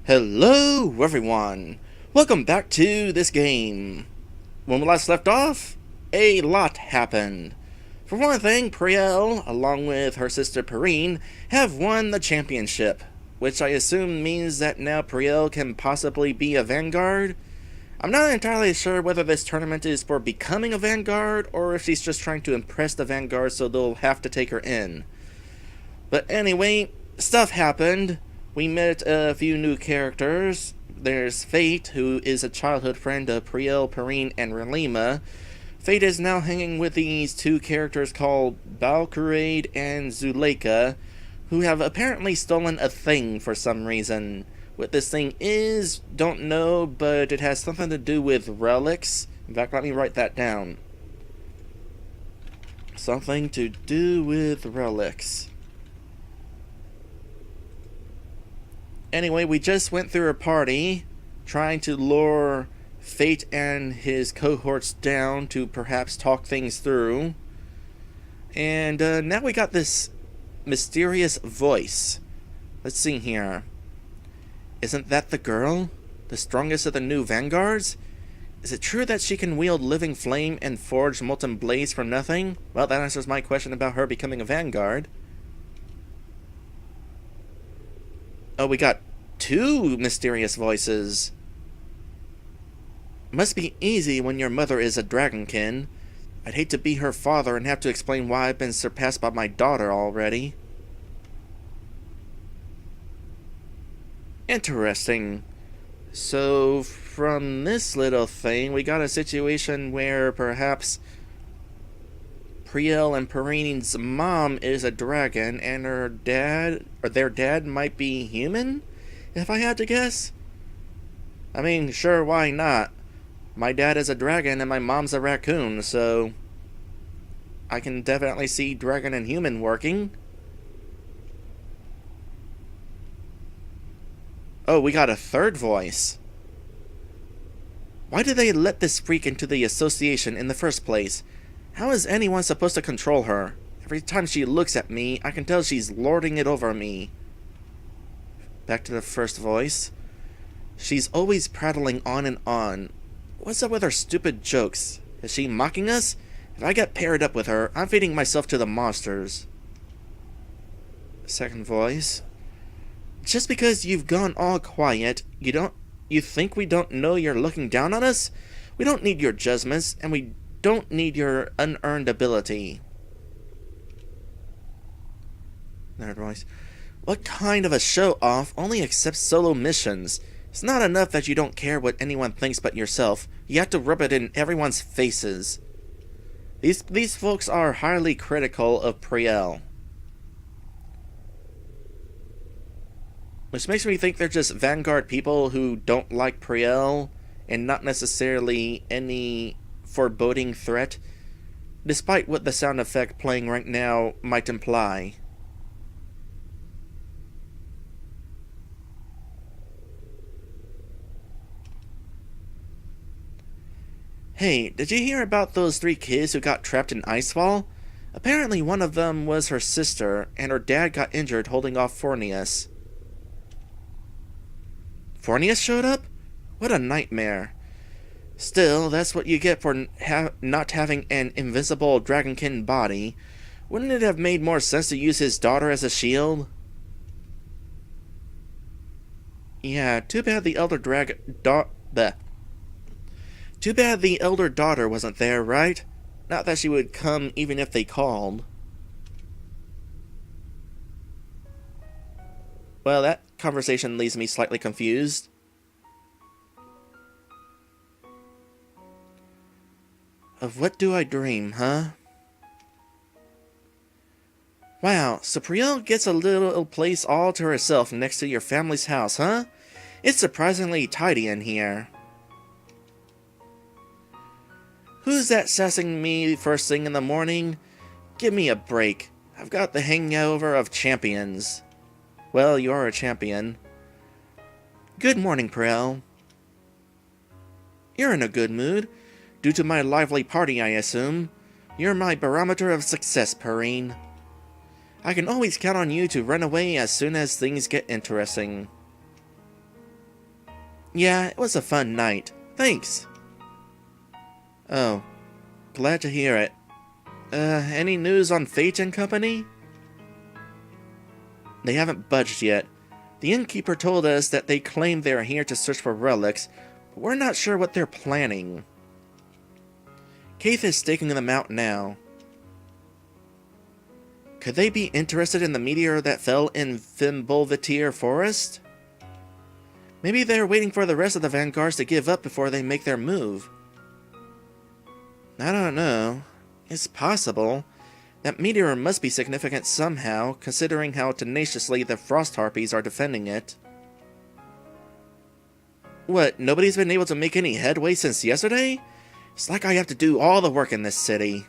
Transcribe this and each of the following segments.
Hello everyone! Welcome back to this game. When we last left off, a lot happened. For one thing, Priel, along with her sister Perrine, have won the championship, which I assume means that now Priel can possibly be a Vanguard. I'm not entirely sure whether this tournament is for becoming a Vanguard, or if she's just trying to impress the Vanguard so they'll have to take her in. But anyway, stuff happened. We met a few new characters. There's Fate, who is a childhood friend of Priel, Perrine, and Relima. Fate is now hanging with these two characters called Balcurade and Zuleika, who have apparently stolen a thing for some reason. What this thing is, don't know, but it has something to do with relics. In fact, let me write that down. Something to do with relics. Anyway, we just went through a party, trying to lure Fate and his cohorts down to perhaps talk things through. And now we got this mysterious voice. Let's see here. Isn't that the girl? The strongest of the new Vanguards? Is it true that she can wield living flame and forge molten blades from nothing? Well, that answers my question about her becoming a Vanguard. Oh, we got two mysterious voices. Must be easy when your mother is a dragonkin. I'd hate to be her father and have to explain why I've been surpassed by my daughter already. Interesting. So, from this little thing, we got a situation where perhaps Priel and Perrine's mom is a dragon, and her dad, or their dad, might be human, if I had to guess. I mean, sure, why not? My dad is a dragon and my mom's a raccoon, so I can definitely see dragon and human working. Oh, we got a third voice. Why did they let this freak into the association in the first place? How is anyone supposed to control her? Every time she looks at me, I can tell she's lording it over me. Back to the first voice. She's always prattling on and on. What's up with her stupid jokes? Is she mocking us? If I get paired up with her, I'm feeding myself to the monsters. Second voice. Just because you've gone all quiet, you think we don't know you're looking down on us? We don't need your judgments, and we don't need your unearned ability. Third voice. What kind of a show-off only accepts solo missions? It's not enough that you don't care what anyone thinks but yourself. You have to rub it in everyone's faces. These folks are highly critical of Priel. Which makes me think they're just Vanguard people who don't like Priel, and not necessarily any foreboding threat, despite what the sound effect playing right now might imply. Hey, did you hear about those 3 kids who got trapped in Icefall? Apparently one of them was her sister, and her dad got injured holding off Fornius. Fornius showed up? What a nightmare. Still, that's what you get for not having an invisible dragonkin body. Wouldn't it have made more sense to use his daughter as a shield? Yeah, too bad the elder Too bad the elder daughter wasn't there, right? Not that she would come even if they called. Well, that conversation leaves me slightly confused. Of what do I dream, huh? Wow, so Priel gets a little place all to herself next to your family's house, huh? It's surprisingly tidy in here. Who's that sassing me first thing in the morning? Give me a break. I've got the hangover of champions. Well, you are a champion. Good morning, Priel. You're in a good mood. Due to my lively party, I assume. You're my barometer of success, Perrine. I can always count on you to run away as soon as things get interesting. Yeah, it was a fun night. Thanks. Oh, glad to hear it. Any news on Fate and Company? They haven't budged yet. The innkeeper told us that they claim they are here to search for relics, but we're not sure what they're planning. Keith is staking them out now. Could they be interested in the meteor that fell in Fimbulvitier Forest? Maybe they're waiting for the rest of the Vanguards to give up before they make their move. I don't know. It's possible. That meteor must be significant somehow, considering how tenaciously the Frost Harpies are defending it. What, nobody's been able to make any headway since yesterday? It's like I have to do all the work in this city.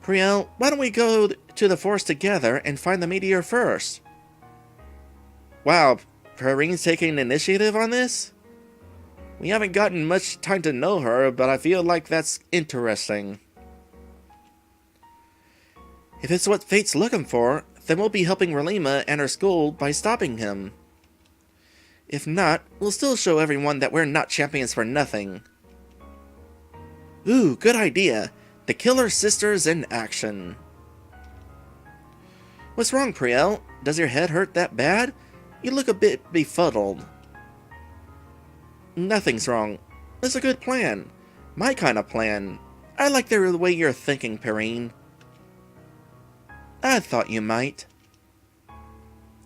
Priel, why don't we go to the forest together and find the meteor first? Wow, Perrine's taking initiative on this? We haven't gotten much time to know her, but I feel like that's interesting. If it's what Fate's looking for, then we'll be helping Relima and her school by stopping him. If not, we'll still show everyone that we're not champions for nothing. Ooh, good idea. The Killer Sisters in action. What's wrong, Priel? Does your head hurt that bad? You look a bit befuddled. Nothing's wrong. It's a good plan. My kind of plan. I like the way you're thinking, Perrine. I thought you might.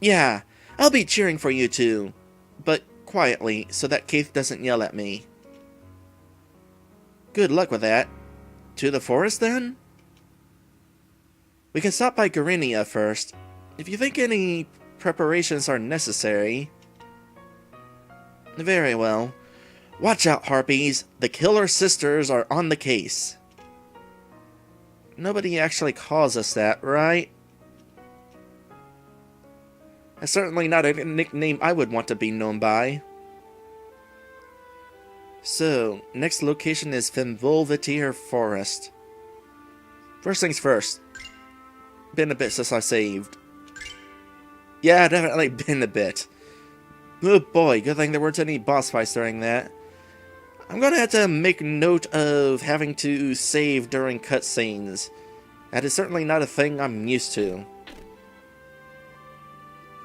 Yeah, I'll be cheering for you too. But quietly, so that Keith doesn't yell at me. Good luck with that. To the forest, then? We can stop by Garinia first. If you think any preparations are necessary. Very well. Watch out, Harpies. The Killer Sisters are on the case. Nobody actually calls us that, right? That's certainly not a nickname I would want to be known by. So, next location is Fimbulvitier Forest. First things first. Been a bit since I saved. Yeah, definitely been a bit. Oh boy, good thing there weren't any boss fights during that. I'm gonna have to make note of having to save during cutscenes. That is certainly not a thing I'm used to.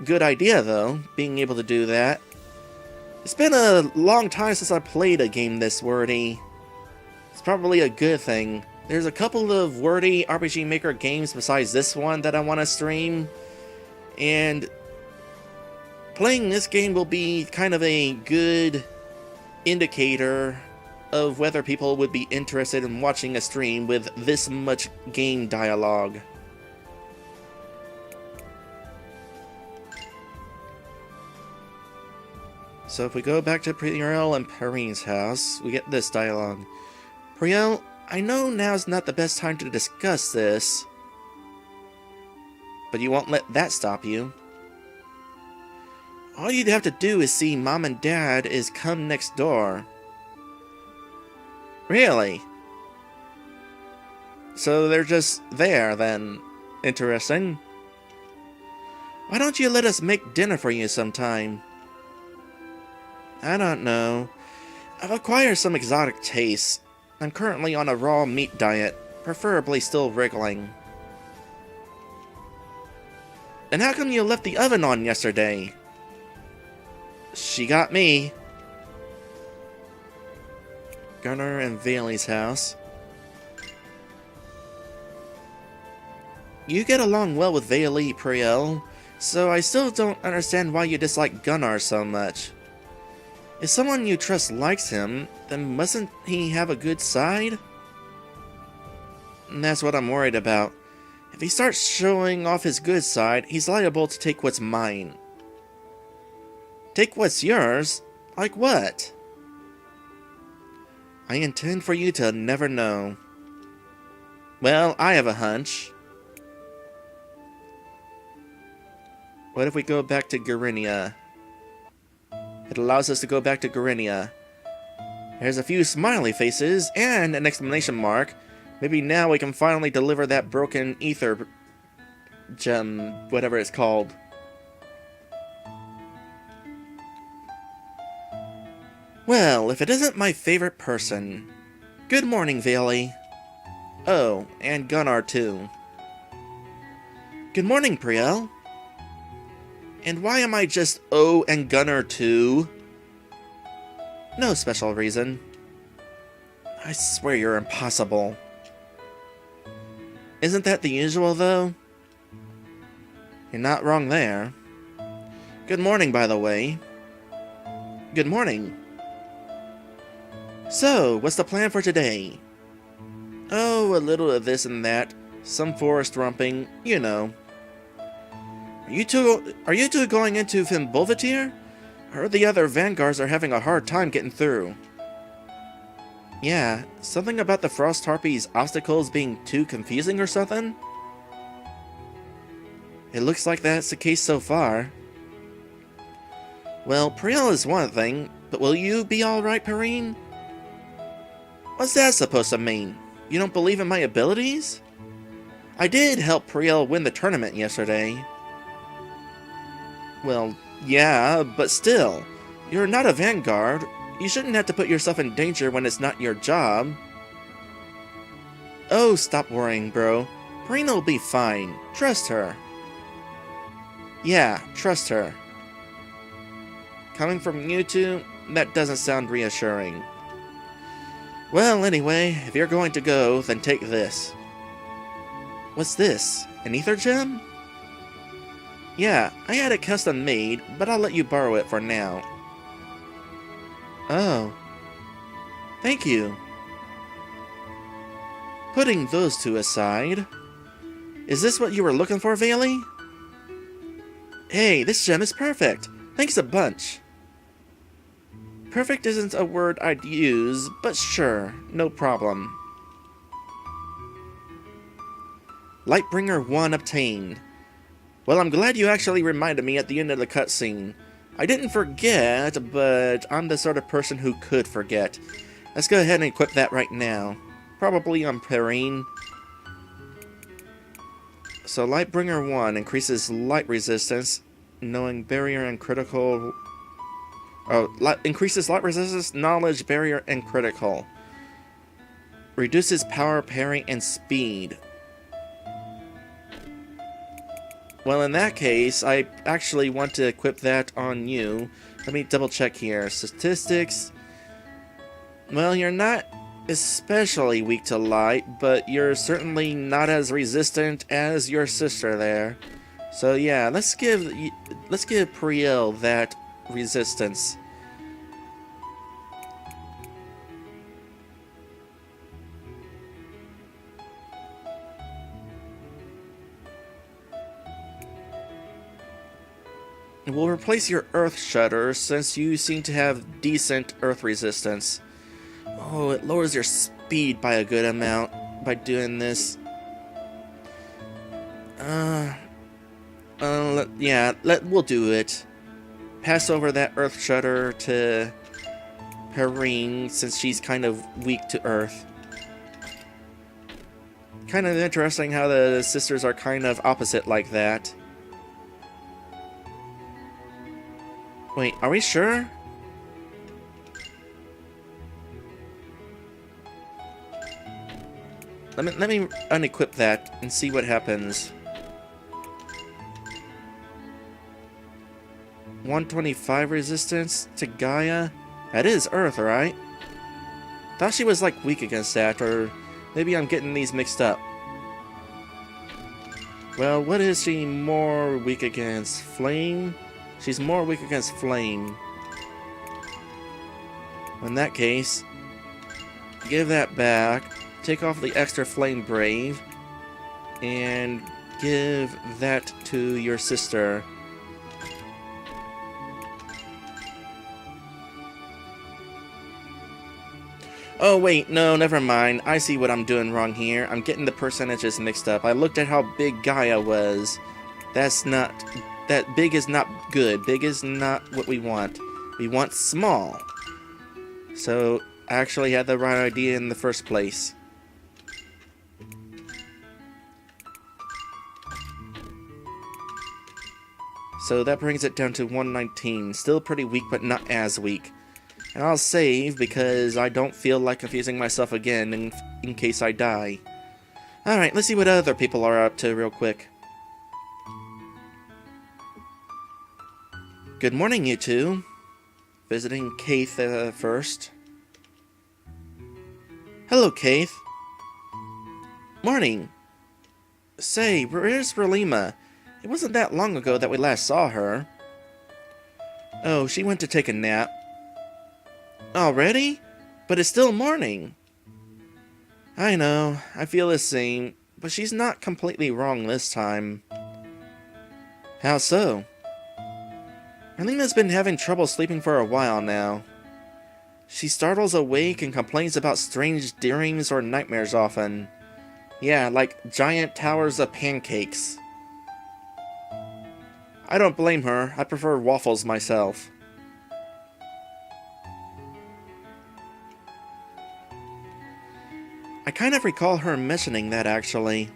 Good idea, though, being able to do that. It's been a long time since I played a game this wordy. It's probably a good thing. There's a couple of wordy RPG Maker games besides this one that I want to stream. And playing this game will be kind of a good indicator of whether people would be interested in watching a stream with this much game dialogue. So if we go back to Priel and Perrine's house, we get this dialogue. Priel, I know now's not the best time to discuss this, but you won't let that stop you. All you'd have to do is see Mom and Dad is come next door. Really? So they're just there, then. Interesting. Why don't you let us make dinner for you sometime? I don't know. I've acquired some exotic tastes. I'm currently on a raw meat diet, preferably still wriggling. And how come you left the oven on yesterday? She got me. Gunnar and Valey's house. You get along well with Valey, Priel, so I still don't understand why you dislike Gunnar so much. If someone you trust likes him, then mustn't he have a good side? And that's what I'm worried about. If he starts showing off his good side, he's liable to take what's mine. Take what's yours? Like what? I intend for you to never know. Well, I have a hunch. What if we go back to Garinia? It allows us to go back to Garinia. There's a few smiley faces and an exclamation mark. Maybe now we can finally deliver that broken ether gem, whatever it's called. Well, if it isn't my favorite person. Good morning, Vayli. Oh, and Gunnar too. Good morning, Priel. And why am I just Oh and Gunnar too? No special reason. I swear you're impossible. Isn't that the usual, though? You're not wrong there. Good morning, by the way. Good morning. So, what's the plan for today? Oh, a little of this and that. Some forest romping, you know. Are you two going into Fimbulvetir? I heard the other Vanguards are having a hard time getting through. Yeah, something about the Frost Harpy's obstacles being too confusing or something? It looks like that's the case so far. Well, Priel is one thing, but will you be alright, Perrine? What's that supposed to mean? You don't believe in my abilities? I did help Priel win the tournament yesterday. Well, yeah, but still. You're not a Vanguard. You shouldn't have to put yourself in danger when it's not your job. Oh, stop worrying, bro. Perrine will be fine. Trust her. Yeah, trust her. Coming from you two, that doesn't sound reassuring. Well, anyway, if you're going to go, then take this. What's this? An ether gem? Yeah, I had it custom made, but I'll let you borrow it for now. Oh. Thank you. Putting those two aside, is this what you were looking for, Vayli? Hey, this gem is perfect. Thanks a bunch. Perfect isn't a word I'd use, but sure, no problem. Lightbringer 1 obtained. Well, I'm glad you actually reminded me at the end of the cutscene. I didn't forget, but I'm the sort of person who could forget. Let's go ahead and equip that right now. Probably on Perrine. So Lightbringer 1 increases light resistance, knowing barrier and critical... increases light resistance, knowledge, barrier, and critical. Reduces power, parry, and speed. Well, in that case, I actually want to equip that on you. Let me double check here. Statistics. Well, you're not especially weak to light, but you're certainly not as resistant as your sister there. So yeah, let's give Priel that resistance. We'll replace your Earth Shudder since you seem to have decent Earth resistance. Oh, it lowers your speed by a good amount by doing this. We'll do it. Pass over that Earth Shudder to Perrine since she's kind of weak to Earth. Kind of interesting how the sisters are kind of opposite like that. Wait, are we sure? Let me unequip that and see what happens. 125 resistance to Gaia? That is Earth, right? Thought she was like weak against that, or maybe I'm getting these mixed up. Well, what is she more weak against? Flame? She's more weak against flame. In that case, give that back, take off the extra flame brave, and give that to your sister. Oh wait, no, never mind. I see what I'm doing wrong here. I'm getting the percentages mixed up. I looked at how big Gaia was. That big is not good. Big is not what we want. We want small. So, I actually had the right idea in the first place. So that brings it down to 119. Still pretty weak, but not as weak. And I'll save because I don't feel like confusing myself again in case I die. Alright, let's see what other people are up to real quick. Good morning, you two. Visiting Keith first. Hello, Keith. Morning. Say, where's Relima? It wasn't that long ago that we last saw her. Oh, she went to take a nap. Already? But it's still morning. I know, I feel the same, but she's not completely wrong this time. How so? Relima's been having trouble sleeping for a while now. She startles awake and complains about strange dreams or nightmares often. Yeah, like giant towers of pancakes. I don't blame her, I prefer waffles myself. I kind of recall her mentioning that, actually.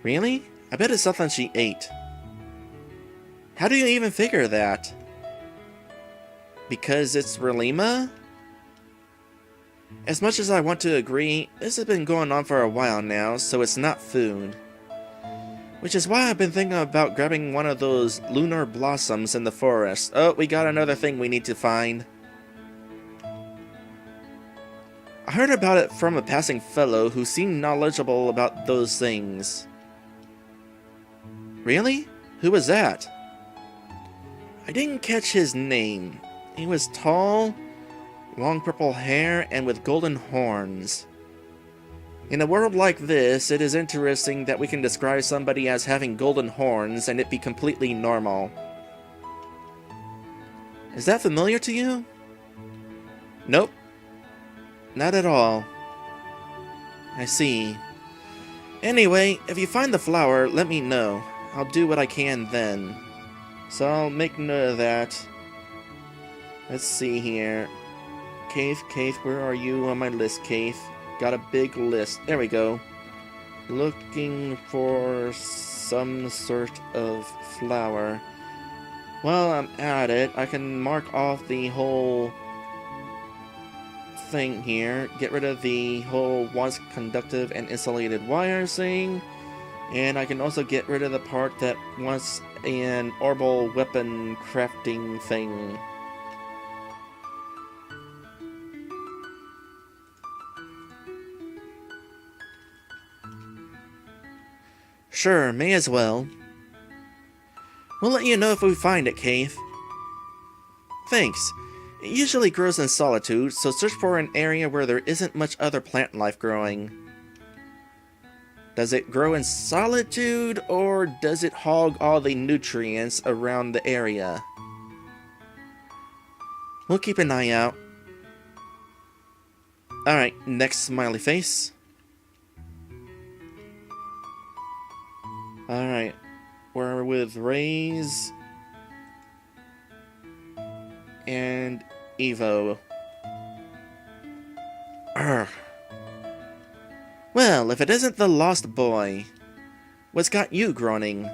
Really? I bet it's something she ate. How do you even figure that? Because it's Relima? As much as I want to agree, this has been going on for a while now, so it's not food. Which is why I've been thinking about grabbing one of those lunar blossoms in the forest. Oh, we got another thing we need to find. I heard about it from a passing fellow who seemed knowledgeable about those things. Really? Who was that? I didn't catch his name. He was tall, long purple hair, and with golden horns. In a world like this, it is interesting that we can describe somebody as having golden horns and it be completely normal. Is that familiar to you? Nope. Not at all. I see. Anyway, if you find the flower, let me know. I'll do what I can then. So I'll make note of that. Let's see here. Keith, where are you on my list, Keith? Got a big list. There we go. Looking for some sort of flower. While I'm at it, I can mark off the whole thing here. Get rid of the whole once conductive and insulated wires thing. And I can also get rid of the part that wants an orbital weapon crafting thing. Sure, may as well. We'll let you know if we find it, Keith. Thanks. It usually grows in solitude, so search for an area where there isn't much other plant life growing. Does it grow in solitude, or does it hog all the nutrients around the area? We'll keep an eye out. Alright, next smiley face. Alright, we're with Raze and Evo. Urgh. Well, if it isn't the lost boy, what's got you groaning?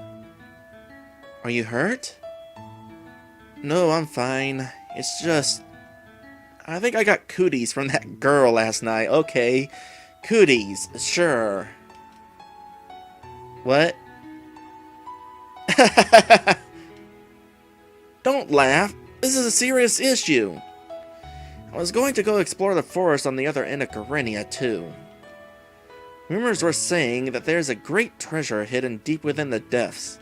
Are you hurt? No, I'm fine. It's just... I think I got cooties from that girl last night. Okay, cooties, sure. What? Don't laugh. This is a serious issue. I was going to go explore the forest on the other end of Garenia, too. Rumors were saying that there's a great treasure hidden deep within the depths.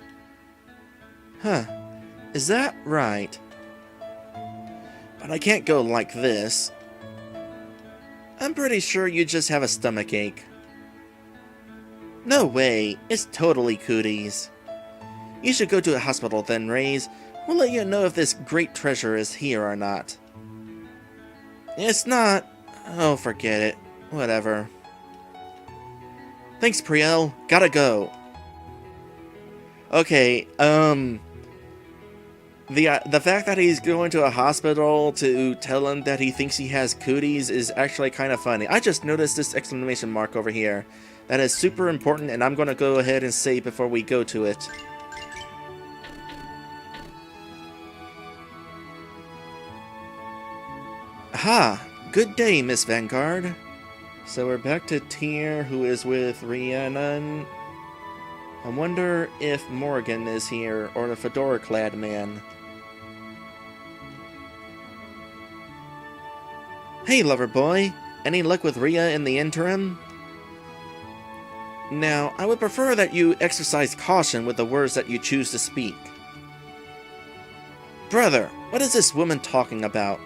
Huh. Is that right? But I can't go like this. I'm pretty sure you just have a stomachache. No way. It's totally cooties. You should go to a hospital then, Raze. We'll let you know if this great treasure is here or not. It's not. Oh, forget it. Whatever. Thanks, Priel. Gotta go. Okay, the fact that he's going to a hospital to tell him that he thinks he has cooties is actually kind of funny. I just noticed this exclamation mark over here. That is super important, and I'm going to go ahead and save before we go to it. Aha! Good day, Miss Vanguard. So we're back to Tyr, who is with Rhiannon. I wonder if Morgan is here, or the fedora-clad man. Hey, lover boy. Any luck with Rhea in the interim? Now, I would prefer that you exercise caution with the words that you choose to speak. Brother, what is this woman talking about?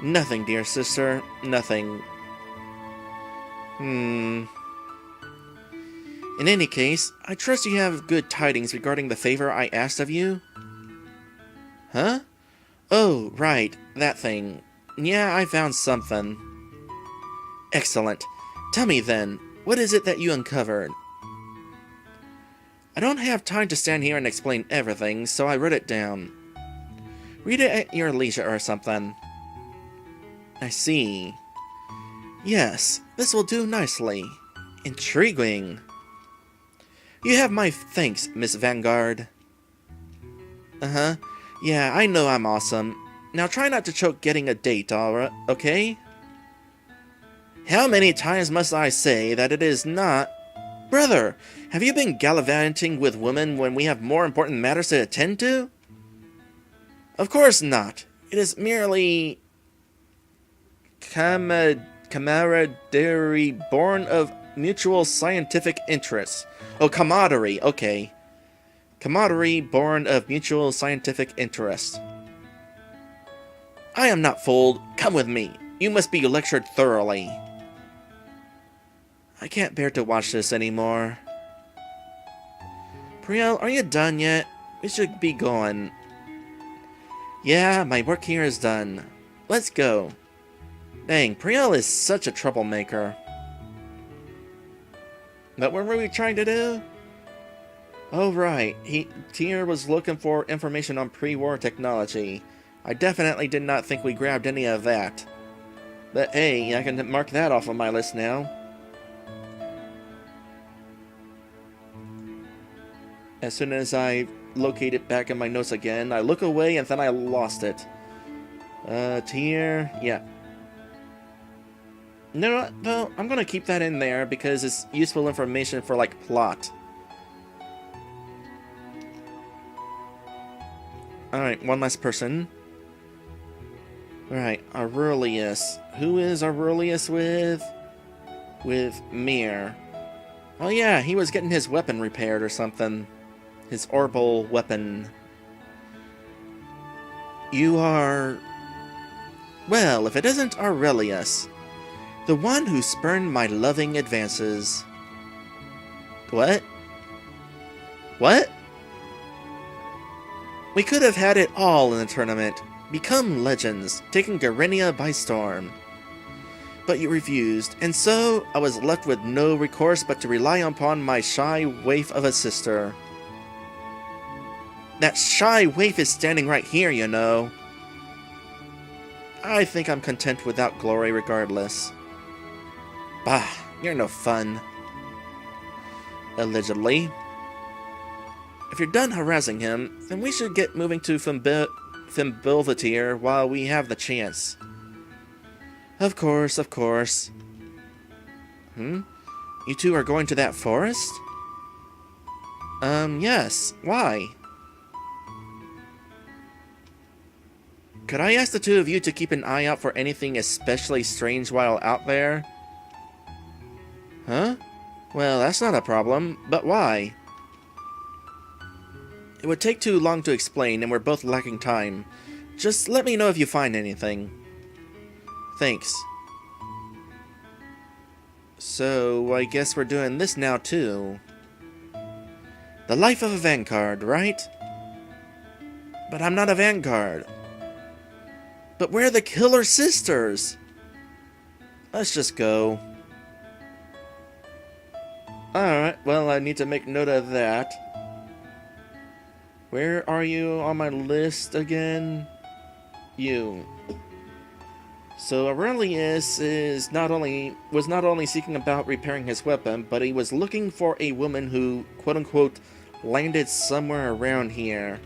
Nothing, dear sister. Nothing. In any case, I trust you have good tidings regarding the favor I asked of you? Huh? Oh, right. That thing. Yeah, I found something. Excellent. Tell me then, what is it that you uncovered? I don't have time to stand here and explain everything, so I wrote it down. Read it at your leisure or something. I see. Yes, this will do nicely. Intriguing. You have my thanks, Miss Vanguard. Uh-huh. Yeah, I know I'm awesome. Now try not to choke getting a date, alright, okay? How many times must I say that it is not... Brother, have you been gallivanting with women when we have more important matters to attend to? Of course not. It is merely... camaraderie born of mutual scientific interests. Oh, camaraderie, okay. Camaraderie born of mutual scientific interest. I am not fooled. Come with me. You must be lectured thoroughly. I can't bear to watch this anymore. Priel, are you done yet? We should be going. Yeah, my work here is done. Let's go. Dang, Priel is such a troublemaker. But what were we trying to do? Oh right, Tyr was looking for information on pre-war technology. I definitely did not think we grabbed any of that. But hey, I can mark that off on my list now. As soon as I locate it back in my notes again, I look away and then I lost it. Tyr, yeah. No, I'm gonna keep that in there because it's useful information for, like, plot. Alright, one last person. Alright, Aurelius. Who is Aurelius with? With Mir. Oh yeah, he was getting his weapon repaired or something. His orbital weapon. You are... Well, if it isn't Aurelius. The one who spurned my loving advances. What? What? We could have had it all in the tournament. Become legends, taking Garenia by storm. But you refused, and so I was left with no recourse but to rely upon my shy waif of a sister. That shy waif is standing right here, you know. I think I'm content without glory regardless. Bah, you're no fun. Allegedly. If you're done harassing him, then we should get moving to Fimbulvatir while we have the chance. Of course, of course. You two are going to that forest? Yes. Why? Could I ask the two of you to keep an eye out for anything especially strange while out there? Huh? Well, that's not a problem, but why? It would take too long to explain, and we're both lacking time. Just let me know if you find anything. Thanks. So, I guess we're doing this now, too. The life of a Vanguard, right? But I'm not a Vanguard. But we're the Killer Sisters! Let's just go. Alright, well, I need to make note of that. Where are you on my list again? You. So Aurelius was not only seeking about repairing his weapon, but he was looking for a woman who, quote-unquote, landed somewhere around here.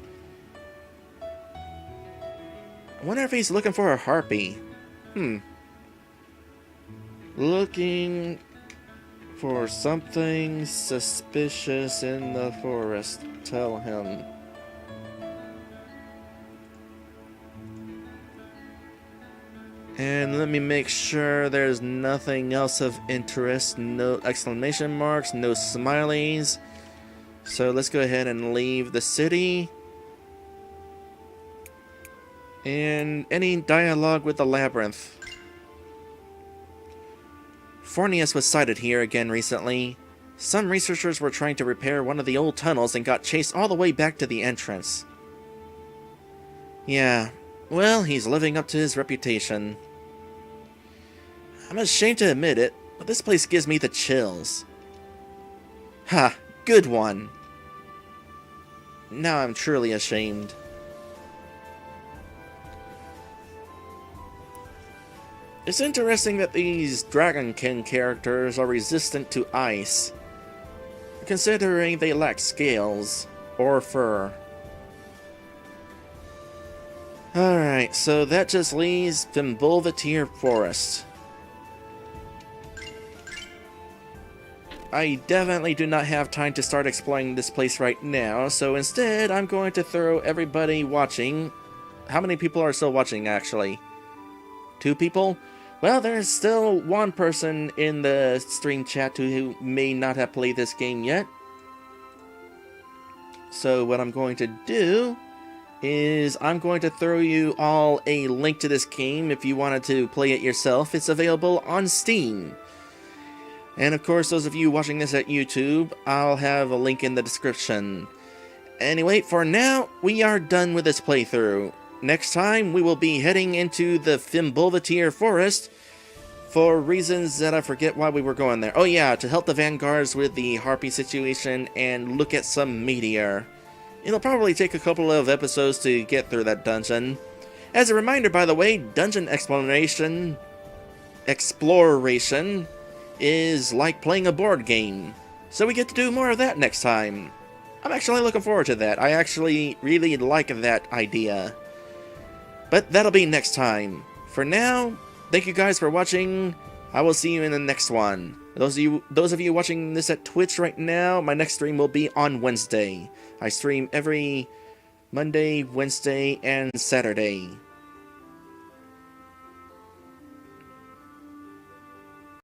I wonder if he's looking for a harpy. Looking for something suspicious in the forest. Tell him. And let me make sure there's nothing else of interest. No exclamation marks, no smileys. So let's go ahead and leave the city. And any dialogue with the labyrinth. Fornius was sighted here again recently. Some researchers were trying to repair one of the old tunnels and got chased all the way back to the entrance. Yeah, well, he's living up to his reputation. I'm ashamed to admit it, but this place gives me the chills. Ha, good one. Now I'm truly ashamed. It's interesting that these Dragonkin characters are resistant to ice, considering they lack scales or fur. Alright, so that just leaves Fimbulvetier Forest. I definitely do not have time to start exploring this place right now, so instead I'm going to throw everybody watching. How many people are still watching, actually? 2 people? Well, there's still 1 person in the stream chat who may not have played this game yet. So what I'm going to do is I'm going to throw you all a link to this game if you wanted to play it yourself. It's available on Steam. And of course, those of you watching this at YouTube, I'll have a link in the description. Anyway, for now, we are done with this playthrough. Next time, we will be heading into the Fimbulvetier Forest for reasons that I forget why we were going there. Oh yeah, to help the Vanguards with the Harpy situation and look at some meteor. It'll probably take a couple of episodes to get through that dungeon. As a reminder, by the way, dungeon exploration is like playing a board game. So we get to do more of that next time. I'm actually looking forward to that. I actually really like that idea. But that'll be next time. For now, thank you guys for watching. I will see you in the next one. Those of you watching this at Twitch right now, my next stream will be on Wednesday. I stream every Monday, Wednesday, and Saturday.